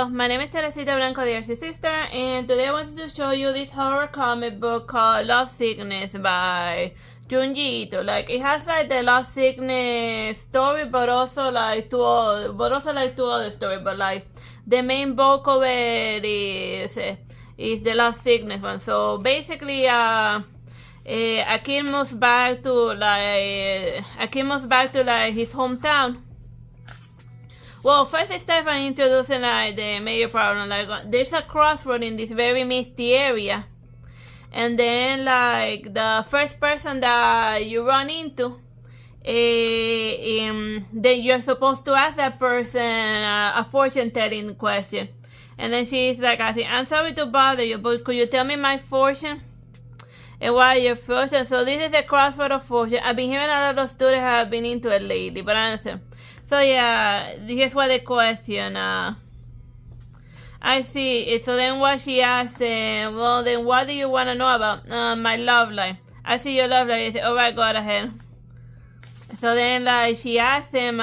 Hello, my name is Teresita Blanco, the Artsy Sister, and today I wanted to show you this horror comic book called Lovesickness by Junji. Like, it has like the Lovesickness story, but also like two other stories. But like the main bulk of it is the Lovesickness one. So basically, a kid moves back to his hometown. Well, first I start by introducing like the major problem. Like, there's a crossroad in this very misty area, and then like the first person that you run into, then you're supposed to ask that person a fortune telling question, and then she's like, "I'm sorry to bother you, but could you tell me my fortune? And what are your fortune?" So this is the crossroad of fortune. I've been hearing a lot of students have been into it lately, but answer. So yeah, here's what the question. I see. So then what she asked, well then what do you want to know about? My love life. I see your love life. I said, alright, go ahead. So then like she asked him,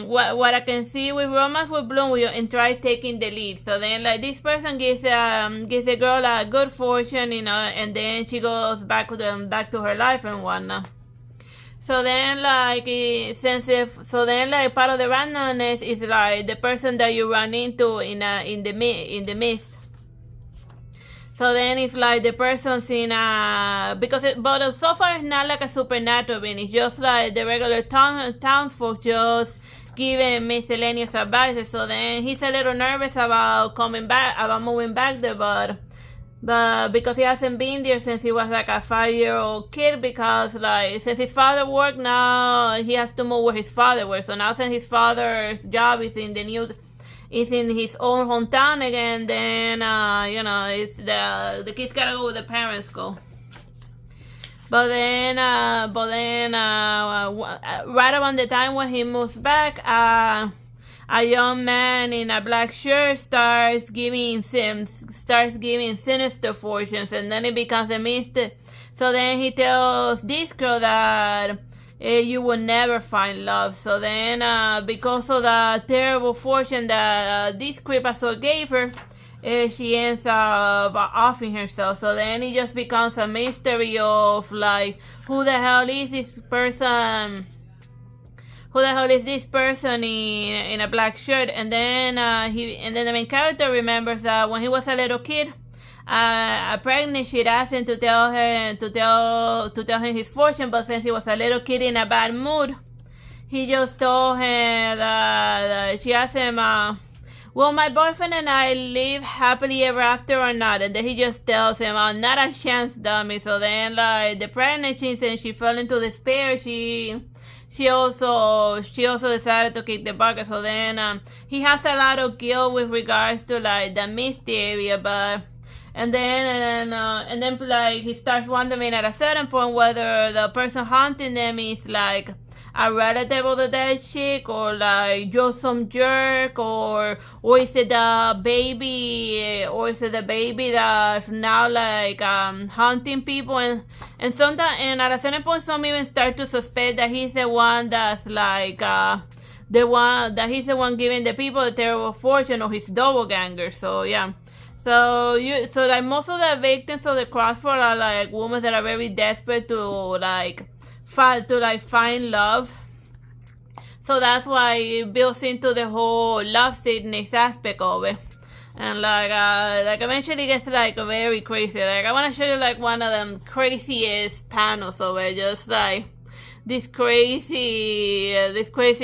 what I can see with romance will bloom with you and try taking the lead. So then like this person gives the girl a good fortune, and then she goes back to her life and whatnot. So then like part of the randomness is like the person that you run into in the mist. So then it's like the person's in but so far it's not like a supernatural being. It's just like the regular townsfolk just giving miscellaneous advice. So then he's a little nervous about moving back there, but because he hasn't been there since he was like a 5-year-old kid, because like since his father worked, now he has to move where his father works. So now since his father's job is in his own hometown again, then it's the kids gotta go where the parents go. But then right around the time when he moves back, a young man in a black shirt starts giving sinister fortunes, and then it becomes a mystery. So then he tells this girl that you will never find love. So then because of the terrible fortune that this creepazoid gave her, she ends up offing herself. So then it just becomes a mystery of like, who the hell is this person in a black shirt? And then the main character remembers that when he was a little kid, a pregnant she'd asked him to tell him his fortune, but since he was a little kid in a bad mood, he just told her that she asked him, will my boyfriend and I live happily ever after or not? And then he just tells him, not a chance, dummy. So then like the pregnant since she fell into despair, she also decided to kick the bucket. So then he has a lot of guilt with regards to like the misty area, but and then like he starts wondering at a certain point whether the person haunting them is like a relative of the dead chick, or like just some jerk, or is it the baby that's now like haunting people, and sometimes, and at a certain point some even start to suspect that he's the one that's like he's the one giving the people the terrible fortune, or his doppelganger. So yeah. So like most of the victims of the crossroad are like women that are very desperate to find love. So that's why it builds into the whole lovesickness aspect of it. And like eventually it gets like very crazy. Like I want to show you like one of them craziest panels of it, just like this crazy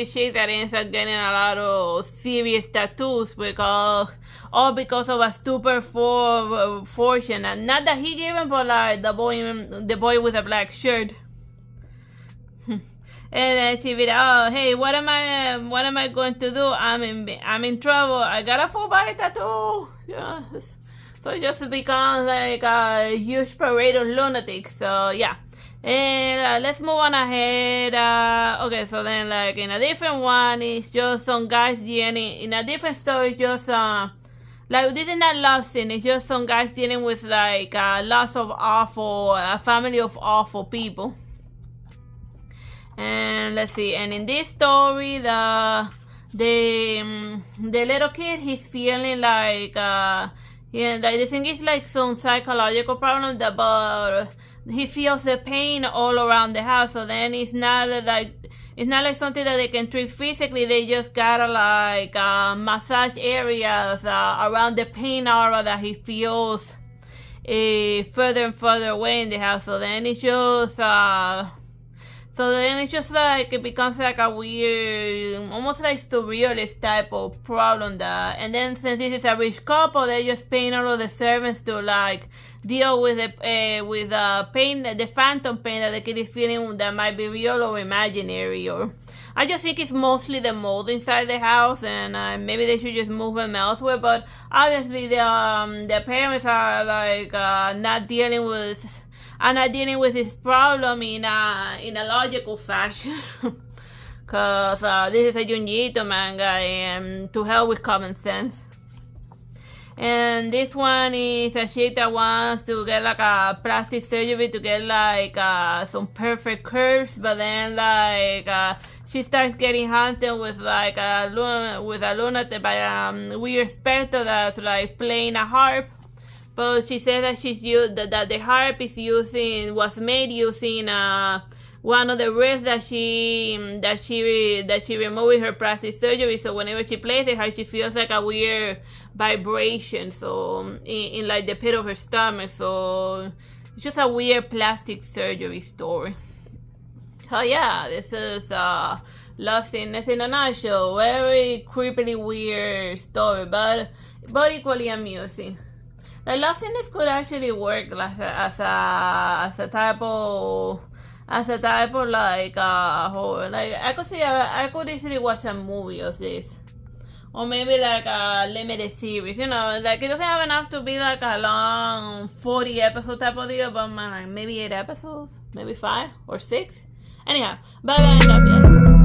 chick that ends up getting a lot of serious tattoos because of a stupid fortune, and not that he gave him, but like the boy with a black shirt. And then she be like, oh hey, what am I going to do? I'm in trouble. I got a full body tattoo. Yeah. So it just becomes like a huge parade of lunatics. So yeah. And let's move on ahead. Okay, so then like in a different one, it's just some guys dealing, in a different story, it's just like this is not love scene, it's just some guys dealing with like a family of awful people. And let's see, and in this story, the little kid, he's feeling like yeah, like the thing is like some psychological problem that, but he feels the pain all around the house. So then it's not like something that they can treat physically. They just gotta like massage areas around the pain area that he feels further and further away in the house. So then it's just like, it becomes like a weird, almost like surrealist type of problem that, and then since this is a rich couple, they're just paying all of the servants to like deal with the pain, the phantom pain that the kid is feeling that might be real or imaginary. Or I just think it's mostly the mold inside the house, and maybe they should just move them elsewhere. But obviously the parents are like not dealing with this problem in a logical fashion. Cause this is a Junji manga, and to hell with common sense. And this one is a chick that wants to get like a plastic surgery to get like some perfect curves, but then like she starts getting haunted with like a lunatic by a weird specter that's like playing a harp. But she says that that the harp was made using one of the ribs that she removed with her plastic surgery. So whenever she plays it, she feels like a weird vibration. So in like the pit of her stomach. So it's just a weird plastic surgery story. So yeah, this is Lovesickness in a nutshell. Very creepily weird story, but equally amusing. Like Lovesickness could actually work like as a type of like horror. Like I could easily watch a movie of this, or maybe like a limited series. You know, like it doesn't have enough to be like a long 40 episode type of deal, but like maybe 8 episodes, maybe 5 or 6. Anyhow, bye bye and God bless.